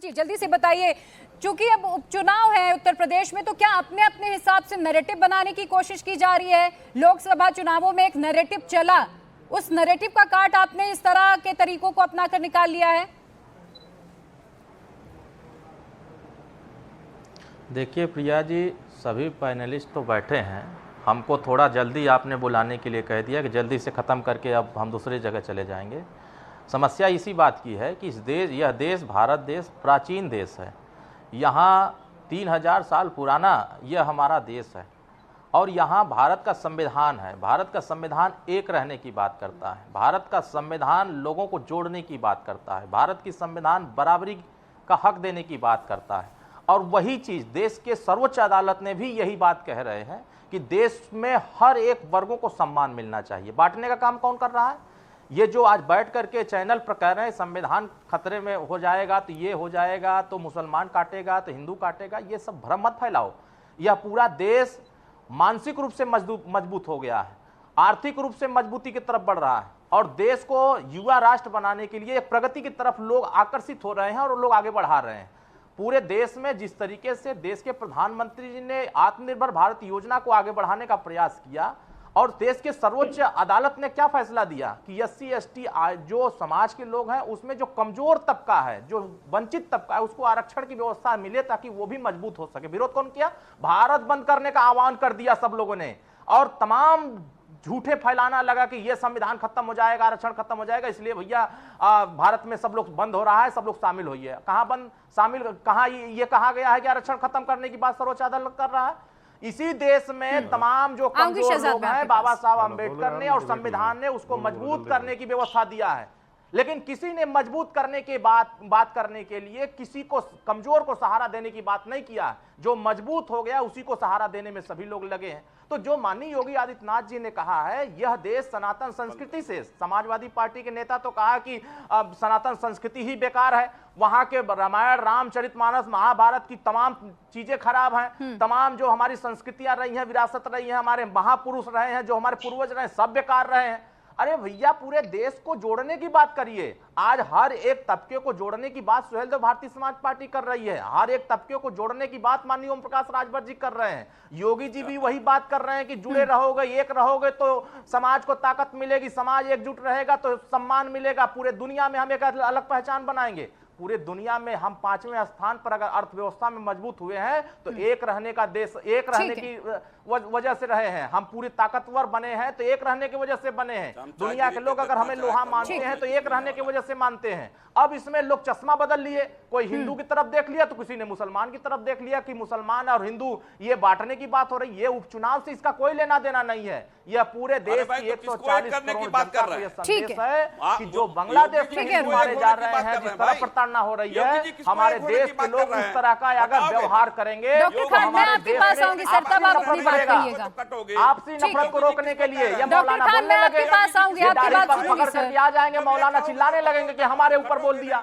जी जल्दी से बताइए, चूंकि अब उपचुनाव है उत्तर प्रदेश में, तो क्या अपने अपने हिसाब से नैरेटिव बनाने की कोशिश की जा रही है? लोकसभा चुनावों में एक नैरेटिव चला, उस नैरेटिव का काट आपने इस तरह के तरीकों को अपनाकर निकाल लिया है? देखिए प्रिया जी, सभी पैनलिस्ट तो बैठे हैं। हमको थोड़ा जल्दी आपने बुलाने के लिए कह दिया कि जल्दी से ख़त्म करके अब हम दूसरी जगह चले जाएंगे। समस्या इसी बात की है कि यह देश भारत देश प्राचीन देश है। यहाँ 3000 साल पुराना यह हमारा देश है और यहाँ भारत का संविधान है। भारत का संविधान एक रहने की बात करता है। भारत का संविधान लोगों को जोड़ने की बात करता है। भारत की संविधान बराबरी का हक देने की बात करता है। और वही चीज़ देश के सर्वोच्च अदालत ने भी यही बात कह रहे हैं कि देश में हर एक वर्गों को सम्मान मिलना चाहिए। बांटने का काम कौन कर रहा है? ये जो आज बैठ करके चैनल पर कह रहे हैं संविधान खतरे में हो जाएगा तो ये हो जाएगा, तो मुसलमान काटेगा तो हिंदू काटेगा, ये सब भ्रम मत फैलाओ। यह पूरा देश मानसिक रूप से मजबूत हो गया है, आर्थिक रूप से मजबूती की तरफ बढ़ रहा है और देश को युवा राष्ट्र बनाने के लिए प्रगति की तरफ लोग आकर्षित हो रहे हैं और लोग आगे बढ़ा रहे हैं। पूरे देश में जिस तरीके से देश के प्रधानमंत्री जी ने आत्मनिर्भर भारत योजना को आगे बढ़ाने का प्रयास किया और देश के सर्वोच्च अदालत ने क्या फैसला दिया कि SC ST जो समाज के लोग हैं उसमें जो कमजोर तबका है, जो वंचित तबका है, उसको आरक्षण की व्यवस्था मिले ताकि वो भी मजबूत हो सके। विरोध कौन किया? भारत बंद करने का आह्वान कर दिया सब लोगों ने और तमाम झूठे फैलाना लगा कि ये संविधान खत्म हो जाएगा, आरक्षण खत्म हो जाएगा, इसलिए भैया भारत में सब लोग बंद हो रहा है, सब लोग शामिल होइए। कहां बंद शामिल, कहां ये कहा गया है कि आरक्षण खत्म करने की बात सर्वोच्च अदालत कर रहा है? इसी देश में तमाम जो कमजोर लोग हैं, बाबा साहब आंबेडकर ने और संविधान ने उसको मजबूत करने की व्यवस्था दिया है। लेकिन किसी ने मजबूत करने के बात करने के लिए किसी को कमजोर को सहारा देने की बात नहीं किया। जो मजबूत हो गया उसी को सहारा देने में सभी लोग लगे हैं। तो जो माननीय योगी आदित्यनाथ जी ने कहा है, यह देश सनातन संस्कृति से, समाजवादी पार्टी के नेता तो कहा कि सनातन संस्कृति ही बेकार है, वहां के रामायण, रामचरितमानस, महाभारत की तमाम चीजें खराब हैं, तमाम जो हमारी संस्कृतियां रही हैं, विरासत रही है, हमारे महापुरुष रहे हैं, जो हमारे पूर्वज रहे हैं, सब बेकार रहे हैं। अरे भैया, पूरे देश को जोड़ने की बात करिए। आज हर एक तबके को जोड़ने की बात सुहेलदेव भारतीय समाज पार्टी कर रही है। हर एक तबके को जोड़ने की बात माननीय ओम प्रकाश राजभर जी कर रहे हैं। योगी जी भी वही बात कर रहे हैं कि जुड़े रहोगे, एक रहोगे तो समाज को ताकत मिलेगी, समाज एकजुट रहेगा तो सम्मान मिलेगा, पूरे दुनिया में हम एक अलग पहचान बनाएंगे। पूरे दुनिया में हम 5वें स्थान पर अगर अर्थव्यवस्था में मजबूत हुए हैं तो एक रहने का देश, एक रहने की वजह से रहे हैं। हम पूरे ताकतवर बने हैं तो एक रहने की वजह से बने हैं। दुनिया के लोग अगर हमें लोहा मानते हैं तो एक रहने की वजह से मानते हैं। अब इसमें लोग चश्मा बदल लिए, कोई हिंदू की तरफ देख लिया तो किसी ने मुसलमान की तरफ देख लिया कि मुसलमान और हिंदू ये बांटने की बात हो रही है। ये उपचुनाव से इसका कोई लेना देना नहीं है। यह पूरे देश की 140 करोड़ जनता को यह संदेश है कि जो बांग्लादेश में मारे जा रहे हैं, जिस तरह प्रताड़ना हो रही है, हमारे देश के लोग उस तरह का अगर व्यवहार करेंगे तो हमारे देश आपसी नफरत को रोकने के लिए ये मौलाना बोलने लगे, पकड़ करके आ जाएंगे, मौलाना चिल्लाने लगेंगे कि हमारे ऊपर बोल दिया।